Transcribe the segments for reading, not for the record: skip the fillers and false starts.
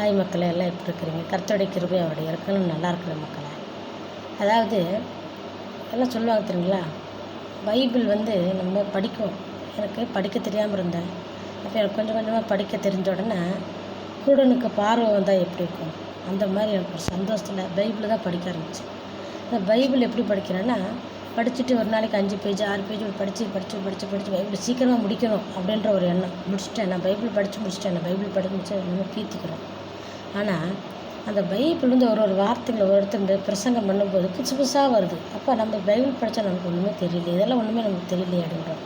Hi மக்களே, எல்லாம் எப்படி இருக்கிறீங்க? கர்த்தருடைய கிருபை அவருடைய இருக்கணும். நல்லா இருக்கிற மக்களே. அதாவது எல்லாம் சொல்லுவாங்க தெரியுங்களா, பைபிள் நம்ம படிக்கும். எனக்கு படிக்க தெரியாமல் இருந்தேன். அப்போ எனக்கு கொஞ்சம் கொஞ்சமாக படிக்க தெரிஞ்ச உடனே குருடனுக்கு பார்வை வந்தால் எப்படி இருக்கும், அந்த மாதிரி எனக்கு ஒரு சந்தோஷத்தில் பைபிள் தான் படிக்க ஆரம்பித்தேன். இந்த பைபிள் எப்படி படிக்கிறேன்னா, படிச்சுட்டு ஒரு நாளைக்கு 5 பேஜ் 6 பேஜ் படித்து பைபிள் சீக்கிரமாக முடிக்கணும் அப்படின்ற ஒரு எண்ணம். முடிச்சுட்டேன், நான் பைபிள் படித்து முடிச்சுட்டேன், நான் பைபிள் படித்து முடிச்சு நம்ம பீத்திக்கிறோம். ஆனால் அந்த பைபிள் ஒரு வார்த்தைகளை ஒருத்தர் பிரசங்கம் பண்ணும்போது புதுசு புதுசாக வருது. அப்போ நம்ம பைபிள் படித்தா நமக்கு ஒன்றுமே தெரியல, இதெல்லாம் ஒன்றுமே நமக்கு தெரியலையே அப்படின்றோம்.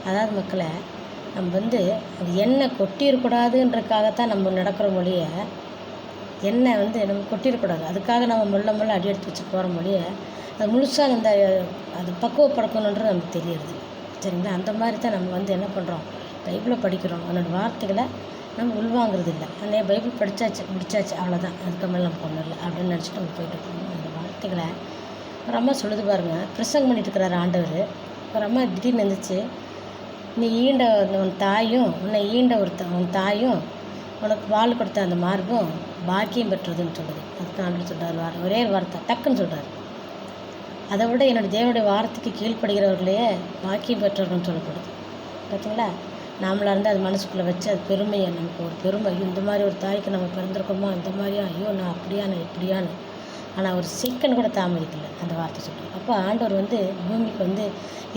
அதாவது மக்களை, நம்ம அது எண்ணெய் கொட்டிடக்கூடாதுன்றக்காகத்தான் நம்ம நடக்கிற மொழியை, எண்ணெய் நம்ம கொட்டிடக்கூடாது, அதுக்காக நம்ம முள்ள அடி எடுத்து வச்சு போகிற மொழியை அது முழுசாக அது பக்குவப்படுத்தணுன்றது நமக்கு தெரியுது. சரிங்களா? அந்த மாதிரி தான் நம்ம என்ன பண்ணுறோம், பைபிளை படிக்கிறோம், அதனோட வார்த்தைகளை நம்ம உள்வாங்கிறது இல்லை. அன்றைய பைபிள் படித்தாச்சு முடித்தாச்சு, அவ்வளோதான், அதுக்கு மேலே நமக்கு ஒன்றும் இல்லை அப்படின்னு நினச்சிட்டு நம்ம போய்ட்டு இருக்கோம். அந்த வார்த்தைகளை ஒரு அம்மா சொல்லுது பாருங்கள், பிரசங்கம் பண்ணிட்டு இருக்கிறாரு ஆண்டவர். ஒரு அம்மா திடீர்னு இருந்துச்சு, நீ ஈண்ட உன் தாயும் உன்னை ஈண்ட உன் தாயும் உனக்கு வாழ் கொடுத்த அந்த மார்பும் பாக்கியம் பெற்றதுன்னு சொல்லுது. அதுக்கு ஆண்டவர் சொல்கிறார், ஒரே வார்த்தை டக்குன்னு சொல்கிறார், அதை விட என்னோடய தேவனுடைய வார்த்தைக்கு கீழ்ப்படுகிறவர்களையே பாக்கியம் பெற்றவர்கள்னு சொல்லப்படுது. பார்த்தீங்களா? நாமளாக இருந்தால் அது மனசுக்குள்ளே வச்சு அது பெருமையை, நமக்கு ஒரு பெருமை, ஐயோ இந்த மாதிரி ஒரு தாய்க்கு நம்ம பிறந்திருக்கோமா, இந்த மாதிரியா, ஐயோ நான் அப்படியானு இப்படியான்னு. ஆனால் ஒரு செகண்ட் கூட தாமதிக்கலை அந்த வார்த்தை சொல்கிறேன். அப்போ ஆண்டவர் பூமிக்கு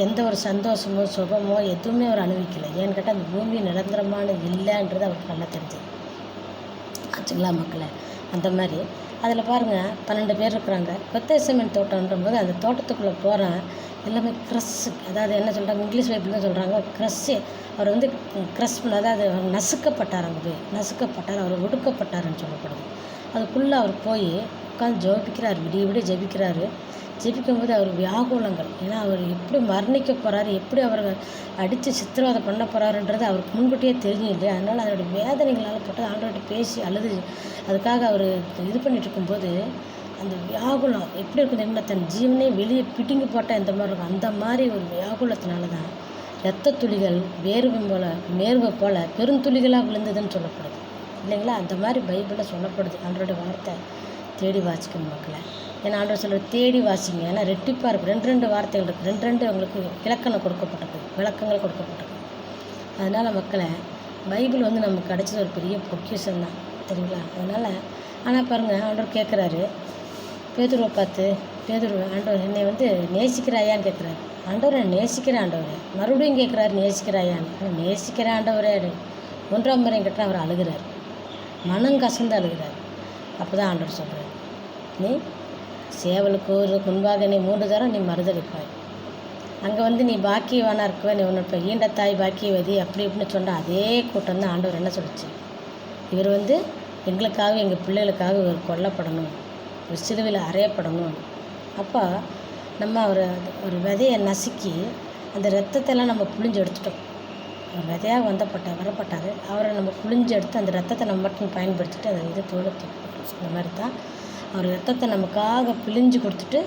எந்த ஒரு சந்தோஷமோ சுகமோ எதுவுமே அவர் அனுபவிக்கலை. ஏன்னு கேட்டால் அந்த பூமி நிரந்தரமான இல்லைன்றது அவருக்கு நல்லா தெரிஞ்சது. ஆச்சுங்களா மக்களை? அந்த மாதிரி அதில் பாருங்கள், 12 பேர் இருக்கிறாங்க. பெத்தேசமேன் தோட்டம்ன்றபோது அந்த தோட்டத்துக்குள்ளே போகிறேன், எல்லாமே க்ரஸ்ஸு, அதாவது என்ன சொல்கிறாங்க, இங்கிலீஷ் பைபிள் தான் சொல்கிறாங்க க்ரஸ்ஸு. அவர் க்ரஸ் பண்ண, அதாவது நசுக்கப்பட்டார், அங்கே போய் நசுக்கப்பட்டார், அவர் ஒடுக்கப்பட்டாருன்னு சொல்லப்படுது. அதுக்குள்ளே அவர் போய் உட்காந்து ஜெபிக்கிறார், விடிய ஜெபிக்கிறாரு. ஜெபிக்கும்போது அவர் வியாகுலங்கள், ஏன்னா அவர் எப்படி மரணிக்க போகிறாரு, எப்படி அவரை அடித்து சித்திரவதை பண்ண போகிறாருன்றது அவருக்கு முன்கூட்டியே தெரியும் இல்லையா? அதனால் அதனுடைய வேதனைகளால் போட்டு ஆண்டவர்கிட்ட பேசி அழுது அதுக்காக அவர் இது பண்ணிகிட்டு இருக்கும்போது அந்த வியாகுலம் எப்படி இருக்கும் தெரியுமா? தன் ஜீவனே வெளியே பிடுங்கி போட்டால் எந்த மாதிரி இருக்கும், அந்த மாதிரி ஒரு வியாகுலத்தினால தான் இரத்த துளிகள் மேர்வை போல் பெருந்துளிகளாக விழுந்ததுன்னு சொல்லப்படுது இல்லைங்களா? அந்த மாதிரி பைபிளில் சொல்லப்படுது. ஆண்டவருடைய வார்த்தை தேடி வாசிக்கணும் மக்களை. ஏன்னா ஆண்டவர் சொல்கிற தேடி வாசிங்க, ஏன்னா ரெட்டிப்பாக இருக்குது. 2 வார்த்தைகள் இருக்குது, 2 உங்களுக்கு இலக்கணம் கொடுக்கப்பட்டிருக்கு, விளக்கங்கள் கொடுக்கப்பட்டிருக்கு. அதனால் மக்களை, பைபிள் நமக்கு கிடைச்சது ஒரு பெரிய பொக்கிஷம் தான், தெரியுங்களா? அதனால் ஆனால் பாருங்கள், ஆண்டவர் கேட்குறாரு பேதுருவை பார்த்து, பேதுரு ஆண்டவர் என்னை நேசிக்கிறாயான்னு கேட்குறாரு. ஆண்டவரை நேசிக்கிற ஆண்டவர் மறுபடியும் கேட்குறாரு, நேசிக்கிறாயான்னு. நேசிக்கிற ஆண்டவரே 1ஆம் முறை கேட்டால் அவர் அழுகிறார், மனம் கசந்து அழுகிறார். அப்போ தான் ஆண்டவர் சொல்கிறார், நீ சேவலுக்கு ஒரு முன்பாக நீ 3 தரம் நீ மறுதளிப்பாய். அங்கே நீ பாக்கியவானாக இருக்குவே, நீ ஒன்று இப்போ ஈண்ட தாய் பாக்கியவதி அப்படி இப்படின்னு சொன்னால் அதே கூட்டம் தான் ஆண்டவர் என்ன சொல்லிச்சு, இவர் எங்களுக்காக எங்கள் பிள்ளைகளுக்காக இவர் கொல்லப்படணும், ஒரு சிலுவையில் அறையப்படணும். அப்போ நம்ம ஒரு விதையை நசுக்கி அந்த ரத்தத்தெல்லாம் நம்ம புழிஞ்சு எடுத்துட்டோம். அவர் விதையாக வரப்பட்டார், அவரை நம்ம புழிஞ்சு எடுத்து அந்த ரத்தத்தை நம்ம மட்டும் பயன்படுத்திட்டு அதை இது தோழத்து. இந்த மாதிரி தான் அவர் ரத்தத்தை நமக்காக பிழிஞ்சு கொடுத்துட்டு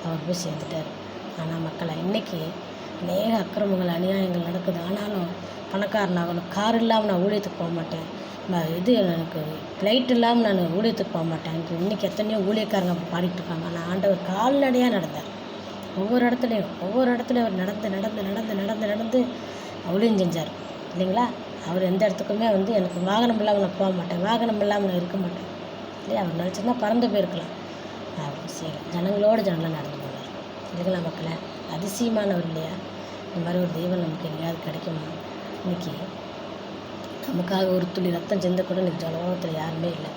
அவர் போய் சேர்ந்துட்டார். ஆனால் மக்களை, இன்றைக்கி அநேக அக்கிரமங்கள் அநியாயங்கள் நடக்குது. ஆனாலும் பணக்காரனாகணும், கார் இல்லாமல் நான் ஊழியத்துக்கு போக மாட்டேன், எனக்கு ஃப்ளைட் இல்லாமல் நான் ஊழியத்துக்கு போக மாட்டேன். இன்றைக்கி எத்தனையோ ஊழியக்காரங்க அப்படி பாடிட்டு இருக்காங்க. ஆனால் ஆண்டவர் கால்நடையாக நடந்தார். ஒவ்வொரு இடத்துலையும் அவர் நடந்து ஊழியம் செஞ்சார் இல்லைங்களா? அவர் எந்த இடத்துக்குமே எனக்கு வாகனம் இல்லாமல் நான் போக மாட்டேன், வாகனம் இல்லாமல் நான் இருக்க மாட்டேன் இல்லையா? அவர் நினச்சின்னா பறந்து போயிருக்கலாம், அப்படி செய்யலை. ஜனங்களோடு நடந்து போனார் இல்லைங்களா மக்களை? அதிசயமானவர் இல்லையா? இந்த மாதிரி ஒரு தெய்வம் நமக்கு எங்கேயாவது கிடைக்குமா? இன்றைக்கி நமக்காக ஒரு துளி ரத்தம் சிந்தக்கூட இன்றைக்கி ஜனத்தில் யாருமே இல்லை.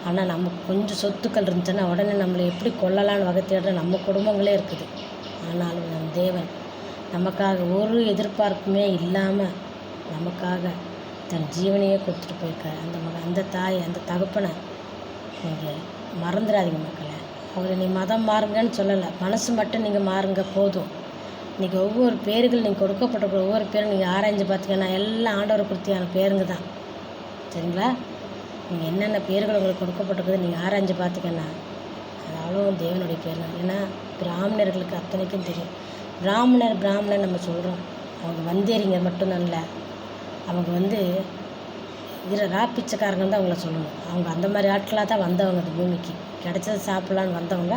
ஆனால் நமக்கு கொஞ்சம் சொத்துக்கள் இருந்துச்சுன்னா உடனே நம்மளை எப்படி கொல்லலான்னு வகை தேடுற நம்ம குடும்பங்களே இருக்குது. ஆனாலும் நம் தேவன் நமக்காக ஒரு எதிர்பார்ப்புமே இல்லாமல் நமக்காக தன் ஜீவனையே கொடுத்துட்டு போயிருக்கார். அந்த தாய், அந்த தகப்பனை நீங்கள் மறந்துடாதீங்க மக்களை. அவர் நீ மதம் மாறுங்கன்னு சொல்லலை, மனசு மட்டும் நீங்கள் மாறுங்க போதும். இன்றைக்கி ஒவ்வொரு பேர்கள் நீங்கள் கொடுக்கப்பட்ட ஒவ்வொரு பேரும் நீங்கள் ஆராய்ஞ்சு பார்த்தீங்கன்னா எல்லாம் ஆண்டவரை குறித்தியான பேருங்க தான், சரிங்களா? நீங்கள் என்னென்ன பேர்கள் உங்களுக்கு கொடுக்கப்பட்டிருக்குது நீங்கள் ஆராய்ஞ்சு பார்த்தீங்கன்னா அது அவ்வளோ தேவனுடைய பேர் தான். ஏன்னா பிராமணர்களுக்கு அத்தனைக்கும் தெரியும். பிராமணன் நம்ம சொல்கிறோம், அவங்க வந்தேறிங்க மட்டும்தான் இல்லை, அவங்க பிச்சைக்காரங்க தான் அவங்கள சொல்லணும். அவங்க அந்த மாதிரி ஆட்களாக தான் வந்தவங்க இந்த பூமிக்கு. கிடைச்சது சாப்பிட்லான்னு வந்தவங்க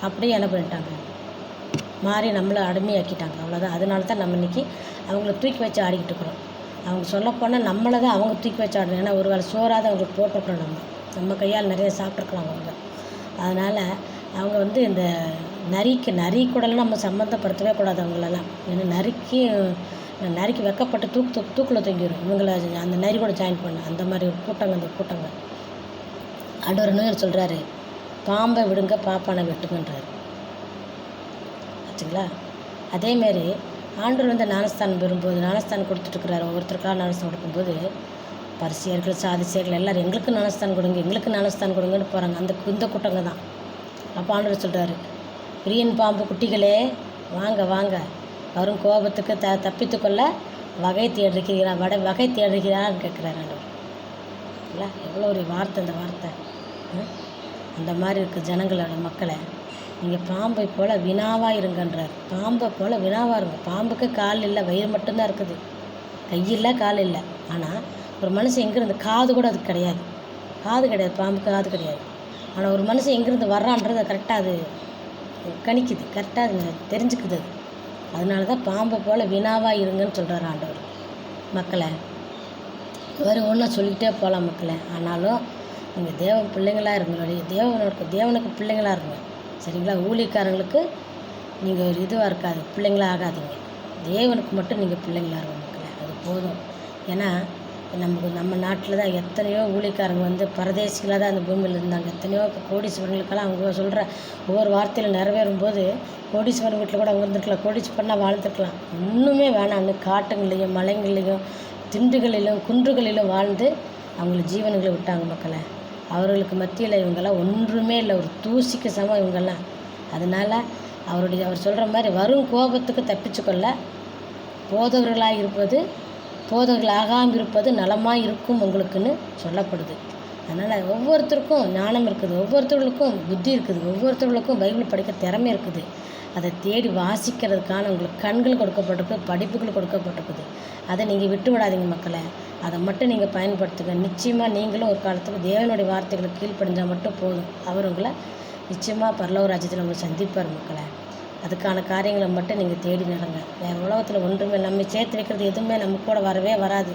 அப்படியே என்ன பண்ணிட்டாங்க, மாறி நம்மளை அடிமையாக்கிட்டாங்க. அவ்வளோதான். அதனால தான் நம்ம இன்றைக்கி அவங்கள தூக்கி வச்சு ஆடிக்கிட்டு இருக்கிறோம். அவங்க சொல்லப்போனால் நம்மளை தான் அவங்க தூக்கி வச்சு ஆடணும். ஏன்னா ஒரு வேளை சோறாவது அவங்களுக்கு போட்டிருக்கிறோம். நம்ம கையால் நிறைய சாப்பிட்ருக்கலாம் அவங்க. அதனால் அவங்க வந்து இந்த நரி கூடலாம் நம்ம சம்மந்தப்படுத்தவே கூடாது அவங்களெல்லாம். ஏன்னா நரிக்கு வெக்கப்பட்டு தூக்கில் தொங்கிடும் இவங்களை அந்த நரி கூட ஜாயின் பண்ண. அந்த மாதிரி ஒரு கூட்டங்க. ஆண்டவர் என்ன சொல்கிறாரு, பாம்பை விடுங்க பாப்பானை வெட்டுங்கன்றாரு. ஆச்சுங்களா? அதேமாரி ஆண்டவர் வந்து ஞானஸ்தானம் பெறும்போது ஞானஸ்தானம் கொடுத்துட்ருக்கிறாரு. ஒவ்வொருத்தருக்காக ஞானஸ்தானம் கொடுக்கும்போது பரிசேயர்கள் சாதிசேயர்கள் எல்லோரும் எங்களுக்கு ஞானஸ்தானம் கொடுங்கன்னு போகிறாங்க. இந்த கூட்டங்க தான். அப்போ ஆண்டவர் சொல்கிறாரு, பிரியன் பாம்பு குட்டிகளே வாங்க வரும் கோபத்துக்கு தப்பித்து கொள்ள வகை தேடுறீங்களான்னு கேட்குறாரு ஆண்டவர். இல்லை, எவ்வளோ ஒரு வார்த்தை அந்த வார்த்தை. அந்த மாதிரி இருக்குது ஜனங்களோட மக்களை. நீங்கள் பாம்பை போல் வினாவாக இருங்கன்றார். பாம்பை போல் வினாவாக இருங்க. பாம்புக்கு கால் இல்லை, வயிறு மட்டும்தான் இருக்குது, கையில் கால் இல்லை. ஆனால் ஒரு மனுஷன் எங்கேருந்து, காது கூட அதுக்கு கிடையாது. பாம்புக்கு காது கிடையாது. ஆனால் ஒரு மனுஷன் எங்கேருந்து வர்றான்றதை கரெக்டாக அது கணிக்குது, கரெக்டாக அது தெரிஞ்சுக்குது. அதனால தான் பாம்பை போல் வினாவாக இருங்கன்னு சொல்கிறார் ஆண்டவர். மக்களை ஒன்றும் சொல்லிக்கிட்டே போகலாம் மக்களை. ஆனாலும் நீங்கள் பிள்ளைங்களாக இருங்க, தேவனுக்கு பிள்ளைங்களாக இருங்க. சரிங்களா? ஊழியக்காரங்களுக்கு நீங்கள் ஒரு இதுவாக இருக்காது, பிள்ளைங்களாக ஆகாதீங்க. தேவனுக்கு மட்டும் நீங்கள் பிள்ளைங்களாக இருங்க மக்களை. அது போதும். ஏன்னா நம்ம நாட்டில் தான் எத்தனையோ ஊழியக்காரங்க வந்து பரதேசிகளாக தான் அந்த பூமியில் இருந்தாங்க. எத்தனையோ கோடீஸ்வரங்களுக்கெல்லாம் அவங்க சொல்கிற ஒவ்வொரு வார்த்தையில் நிறைவேறும் போது கோடீஸ்வரன் வீட்டில் கூட அவங்க இருந்துருக்கலாம், கோடீஸ்வரனாக வாழ்ந்துருக்கலாம். ஒன்றுமே வேணான்னு காட்டுங்களையும் மலைங்களையும் திண்டுகளிலும் குன்றுகளிலும் வாழ்ந்து அவங்கள ஜீவன்களை விட்டாங்க மக்களை. அவர்களுக்கு மத்தியில் இவங்கெல்லாம் ஒன்றுமே இல்லை, ஒரு தூசிக்கு சமம் இவங்கெல்லாம். அதனால் அவர் சொல்கிற மாதிரி வரும் கோபத்துக்கு தப்பிச்சுக்கொள்ள போதவர்களாகாமல் இருப்பது நலமாக இருக்கும் உங்களுக்குன்னு சொல்லப்படுது. அதனால் ஒவ்வொருத்தருக்கும் ஞானம் இருக்குது, ஒவ்வொருத்தர்களுக்கும் புத்தி இருக்குது, ஒவ்வொருத்தர்களுக்கும் பைபிள் படிக்க திறமை இருக்குது. அதை தேடி வாசிக்கிறதுக்கான உங்களுக்கு கண்கள் கொடுக்கப்பட்டிருக்கு, படிப்புகள் கொடுக்கப்பட்டிருக்குது. அதை நீங்கள் விட்டு விடாதீங்க மக்களை. அதை மட்டும் நீங்கள் பயன்படுத்துங்க. நிச்சயமாக நீங்களும் ஒரு காலத்துக்கு தேவனுடைய வார்த்தைகளுக்கு கீழ்ப்படிஞ்சால் மட்டும் போதும். அவர் உங்களை நிச்சயமாக பரலோக ராஜ்யத்தில் உங்களை சந்திப்பார் மக்களை. அதுக்கான காரியங்களை மட்டும் நீங்கள் தேடி நடங்க. வேறு உலகத்தில் ஒன்றுமே நம்ம சேர்த்து வைக்கிறது எதுவுமே நம்ம கூட வரவே வராது.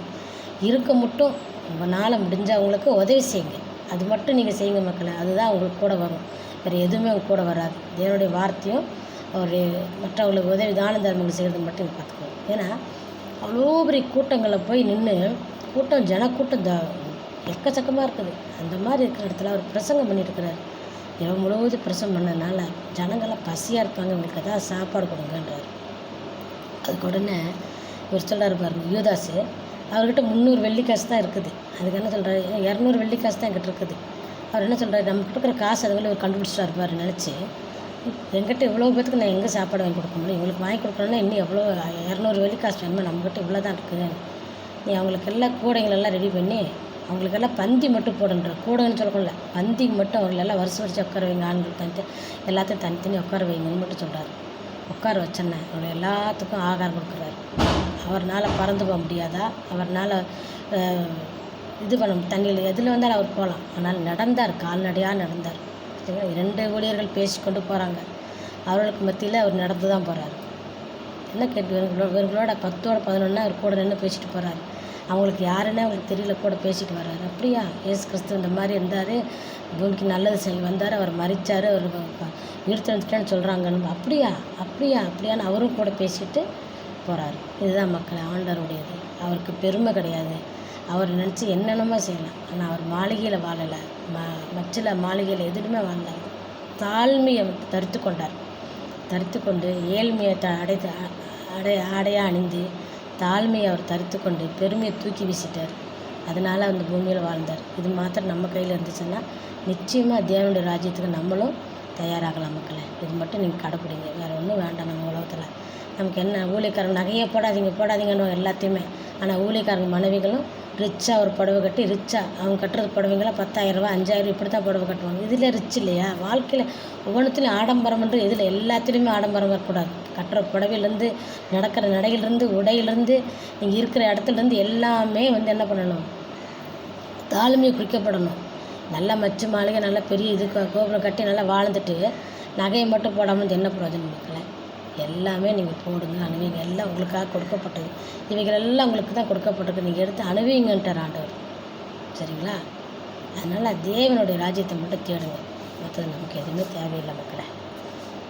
இருக்க மட்டும் உங்களால் முடிஞ்சவங்களுக்கு உதவி செய்யுங்க. அது மட்டும் நீங்கள் செய்யுங்க மக்களை. அதுதான் உங்களுக்கு கூட வரும். வேறு எதுவுமே உங்கள் கூட வராது. தேவனுடைய வார்த்தையும் அவருடைய மற்றவங்களுக்கு உதவி தான தர்மங்கள் செய்கிறது மட்டும் நீங்கள் பார்த்துக்கணும். ஏன்னா அவ்வளோ பெரிய கூட்டங்களில் போய் நின்று ஜனக்கூட்டம் எக்கச்சக்கமாக இருக்குது. அந்த மாதிரி இருக்கிற இடத்துல அவர் பிரசங்கம் பண்ணிட்டுருக்கிறார். இரவு முழுவதும் பிரசங்கம் பண்ணதுனால ஜனங்கள்லாம் பசியாக இருப்பாங்க, உங்களுக்கு எதாவது சாப்பாடு கொடுங்கன்றார். அதுக்கு உடனே இவர் சொல்கிறார் பாருங்க, யூதாஸு அவர்கிட்ட 300 வெள்ளிக்காசு தான் இருக்குது. அதுக்கு என்ன சொல்கிறாரு, 200 வெள்ளிக்காசு தான் என்கிட்ட இருக்குது. அவர் என்ன சொல்கிறார், நம்மகிட்ட இருக்கிற காசு அதுக்குள்ளே இவர் கண்டுபிடிச்சிட்டு இருப்பார் நினச்சி, என்கிட்ட இவ்வளோ பேத்துக்கு நான் எங்கே சாப்பாடு வாங்கி கொடுக்க முடியும், இவங்களுக்கு வாங்கி கொடுக்கணுன்னா இன்னும் எவ்வளோ 200 வெள்ளிக்காசு வேணுமா, நம்மகிட்ட இவ்வளோ தான் இருக்குது. நீ அவங்களுக்கெல்லாம் கூடைங்களெல்லாம் ரெடி பண்ணி அவங்களுக்கெல்லாம் பந்தி மட்டும் போடுன்ற, கூடைன்னு சொல்லக்கூடல, பந்திக்கு மட்டும் அவங்களெல்லாம் வருஷம் உட்கார வைங்க, ஆண்கள் எல்லாத்தையும் தனித்தனி உட்கார வைங்கன்னு மட்டும் சொல்கிறார். உட்கார வச்சேன்னே அவங்க எல்லாத்துக்கும் ஆகாரம் கொடுக்குறாரு. அவர்னால் பறந்து போக முடியாதா, அவர்னால் இது பண்ண தண்ணியில் எதில் வந்தாலும் அவர் போகலாம். ஆனால் நடந்தார், கால்நடையாக நடந்தார். 2 ஊழியர்கள் பேசிக்கொண்டு போகிறாங்க, அவர்களுக்கு மத்தியில் அவர் நடந்து தான் போகிறார். என்ன கேட்டு இவர்களோட 10ஓட 11 அவர் கூட நின்று பேசிட்டு போகிறாரு. அவங்களுக்கு யாருன்னே அவங்களுக்கு தெரியல, கூட பேசிட்டு வர்றாரு. அப்படியா, இயேசு கிறிஸ்து இந்த மாதிரி இருந்தார், பூமிக்கு நல்லது செஞ்சு வந்தார், அவர் மரித்தார், அவர் உயிர்த்தெழுந்துட்டேன்னு சொல்கிறாங்கன்னு. அப்படியான்னு அவரும் கூட பேசிட்டு போகிறாரு. இதுதான் மக்கள் ஆண்டவருடையது. அவருக்கு பெருமை கிடையாது. அவர் நினச்சி என்னென்னமோ செய்யலாம். ஆனால் அவர் மாளிகையில் வாழலை, மச்சில மாளிகையில் எதுவுமே வாழலை. தாழ்மையை தரித்து கொண்டு ஏழ்மையை ஆடையாக அணிந்து தாழ்மையை அவர் தரித்து கொண்டு பெருமையை தூக்கி வீசிட்டார். அதனால் அந்த பூமியில் வாழ்ந்தார். இது மாத்திரம் நம்ம கையில் இருந்துச்சுன்னா நிச்சயமாக தேவனுடைய ராஜ்யத்துக்கு நம்மளும் தயாராகலாம் மக்களை. இது மட்டும் நீங்கள் கடைப்பிடிங்க, வேறு ஒன்றும் வேண்டாம். நம்ம உலகத்தில் நமக்கு என்ன, ஊழியக்காரங்க நகையை போடாதீங்கன்னு எல்லாத்தையுமே. ஆனால் ஊழியக்காரங்க மனைவிகளும் ரிச்சாக ஒரு புடவை கட்டி அவங்க கட்டுறது புடவைங்களாம் 10,000 ரூபா 5,000 இப்படி தான் புடவை கட்டுவாங்க. இதில் ரிச் இல்லையா? வாழ்க்கையில் ஒவ்வொன்றுத்துலையும் ஆடம்பரம்ன்ற இதில் எல்லாத்துலேயுமே ஆடம்பரம் வரக்கூடாது. கட்டுற புடவையிலேருந்து நடக்கிற நடையிலேருந்து உடையிலேருந்து நீங்கள் இருக்கிற இடத்துலேருந்து எல்லாமே என்ன பண்ணணும், தாழ்மையை குறிக்கப்படணும். நல்லா மச்சு மாளிகை நல்லா பெரிய இது கோபுரம் கட்டி நல்லா வாழ்ந்துட்டு நகையை மட்டும் போடாமல் என்ன பிரயோஜனம் மக்களை? எல்லாமே நீங்கள் போடுங்க, அணுவீங்க. எல்லாம் உங்களுக்காக கொடுக்கப்பட்டது. இவைகள் எல்லாம் உங்களுக்கு தான் கொடுக்கப்பட்டிருக்கு. நீங்கள் எடுத்து அணுவீங்கன்ட்டார் ஆண்டவர். சரிங்களா? அதனால் தேவனுடைய ராஜ்யத்தை மட்டும் தேடுங்க. மற்றது நமக்கு எதுவுமே தேவையில்லை மக்களை.